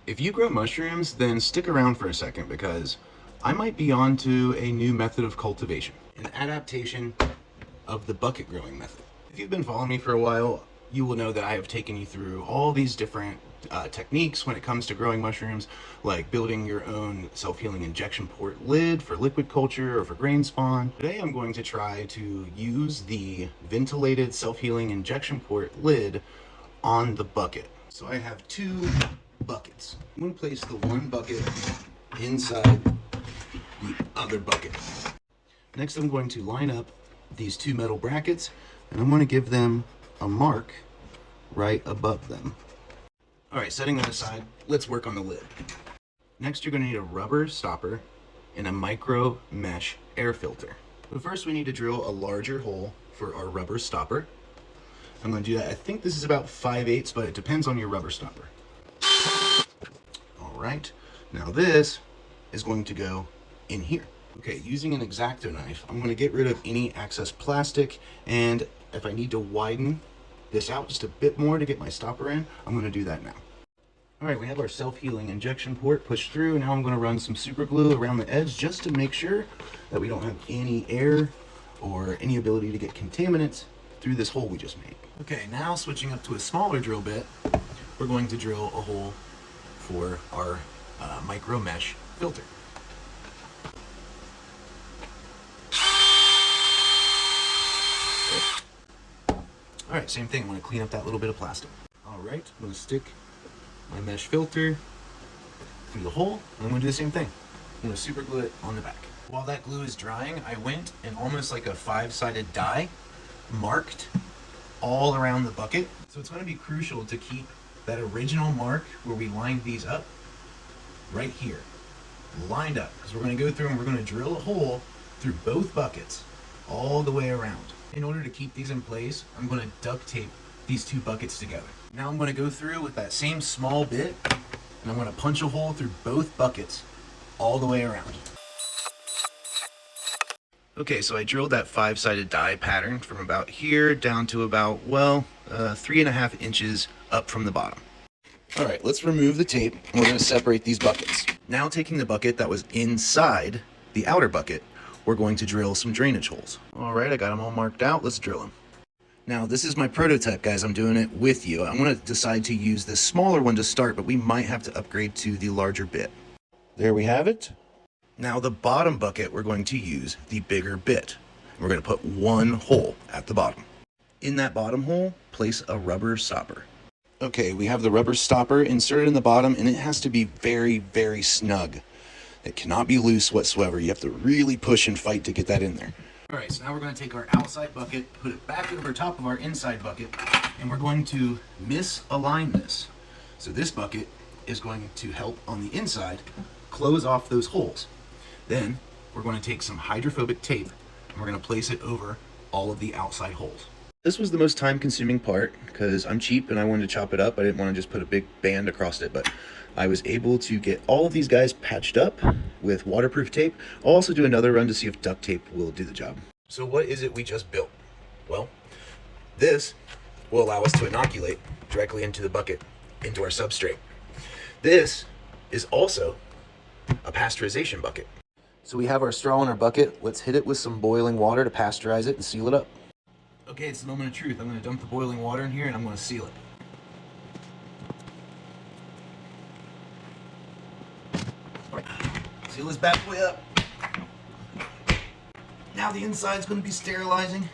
If you grow mushrooms, then stick around for a second because I might be onto a new method of cultivation, an adaptation of the bucket growing method. If you've been following me for a while, you will know that I have taken you through all these different techniques when it comes to growing mushrooms, like building your own self-healing injection port lid for liquid culture or for grain spawn. Today I'm going to try to use the ventilated self-healing injection port lid on the bucket. So I have two buckets. I'm going to place the one bucket inside the other bucket. Next I'm going to line up these two metal brackets and I'm going to give them a mark right above them. Alright, setting that aside, let's work on the lid. Next you're going to need a rubber stopper and a micro mesh air filter. But first we need to drill a larger hole for our rubber stopper. I'm going to do that. I think this is about 5/8, but it depends on your rubber stopper. Alright, now this is going to go in here. Okay, using an X-Acto knife, I'm going to get rid of any excess plastic, and if I need to widen this out just a bit more to get my stopper in, I'm going to do that now. Alright, we have our self-healing injection port pushed through. Now I'm going to run some super glue around the edge just to make sure that we don't have any air or any ability to get contaminants through this hole we just made. Okay, now switching up to a smaller drill bit, we're going to drill a hole for our micro mesh filter. Alright, same thing. I'm going to clean up that little bit of plastic. Alright, I'm going to stick my mesh filter through the hole, and I'm going to do the same thing. I'm going to super glue it on the back. While that glue is drying, I went and almost like a 5-sided die marked all around the bucket. So it's going to be crucial to keep that original mark where we lined these up right here, lined up, because we're going to go through and we're going to drill a hole through both buckets all the way around. In order to keep these in place, I'm going to duct tape these two buckets together. Now I'm going to go through with that same small bit and I'm going to punch a hole through both buckets all the way around. Okay, so I drilled that 5-sided die pattern from about here down to about, 3.5 inches up from the bottom. Alright, let's remove the tape and we're going to separate these buckets. Now taking the bucket that was inside the outer bucket, we're going to drill some drainage holes. Alright, I got them all marked out. Let's drill them. Now, this is my prototype, guys. I'm doing it with you. I'm going to decide to use this smaller one to start, but we might have to upgrade to the larger bit. There we have it. Now, the bottom bucket, we're going to use the bigger bit. We're going to put one hole at the bottom. In that bottom hole, place a rubber stopper. Okay, we have the rubber stopper inserted in the bottom, and it has to be very, very snug. It cannot be loose whatsoever. You have to really push and fight to get that in there. Alright, so now we're going to take our outside bucket, put it back over top of our inside bucket, and we're going to misalign this. So this bucket is going to help on the inside close off those holes. Then we're going to take some hydrophobic tape and we're going to place it over all of the outside holes. This was the most time-consuming part because I'm cheap and I wanted to chop it up. I didn't want to just put a big band across it, but I was able to get all of these guys patched up with waterproof tape. I'll also do another run to see if duct tape will do the job. So what is it we just built? Well, this will allow us to inoculate directly into the bucket, into our substrate. This is also a pasteurization bucket. So we have our straw in our bucket. Let's hit it with some boiling water to pasteurize it and seal it up. Okay, it's the moment of truth. I'm going to dump the boiling water in here and I'm going to seal it. All right, seal this bad boy up. Now the inside's going to be sterilizing.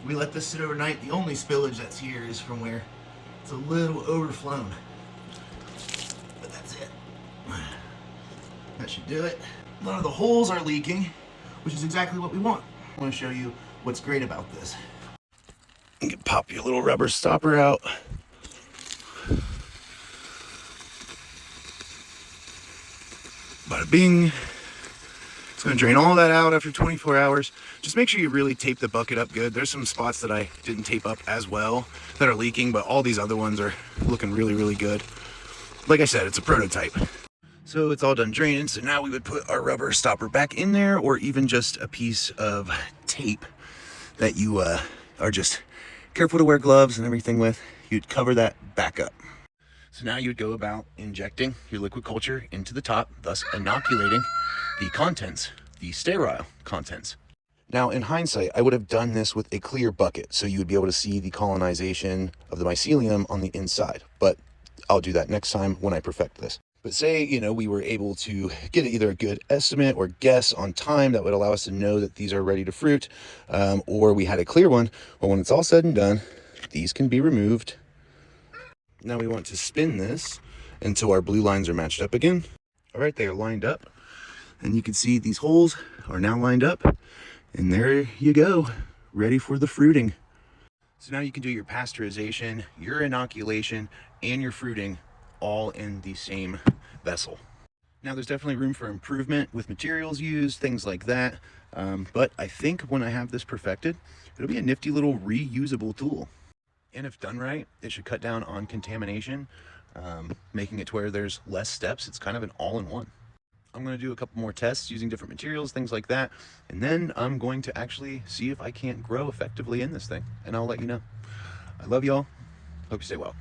We let this sit overnight. The only spillage that's here is from where it's a little overflown. But that's it. That should do it. None of the holes are leaking, which is exactly what we want. I want to show you what's great about this. You can pop your little rubber stopper out. Bada bing. It's going to drain all that out after 24 hours. Just make sure you really tape the bucket up good. There's some spots that I didn't tape up as well that are leaking, but all these other ones are looking really, really good. Like I said, it's a prototype. So it's all done draining. So now we would put our rubber stopper back in there, or even just a piece of tape that you are just careful to wear gloves and everything with. You'd cover that back up. So now you would go about injecting your liquid culture into the top, thus inoculating the contents, the sterile contents. Now, in hindsight, I would have done this with a clear bucket, so you would be able to see the colonization of the mycelium on the inside. But I'll do that next time when I perfect this. But say, we were able to get either a good estimate or guess on time that would allow us to know that these are ready to fruit, or we had a clear one. Well, when it's all said and done, these can be removed. Now we want to spin this until our blue lines are matched up again. All right, they are lined up. And you can see these holes are now lined up. And there you go, ready for the fruiting. So now you can do your pasteurization, your inoculation, and your fruiting all in the same vessel. Now there's definitely room for improvement with materials used, things like that. But I think when I have this perfected, it'll be a nifty little reusable tool. And if done right, it should cut down on contamination, making it to where there's less steps. It's kind of an all-in-one. I'm going to do a couple more tests using different materials, things like that. And then I'm going to actually see if I can't grow effectively in this thing. And I'll let you know. I love y'all. Hope you stay well.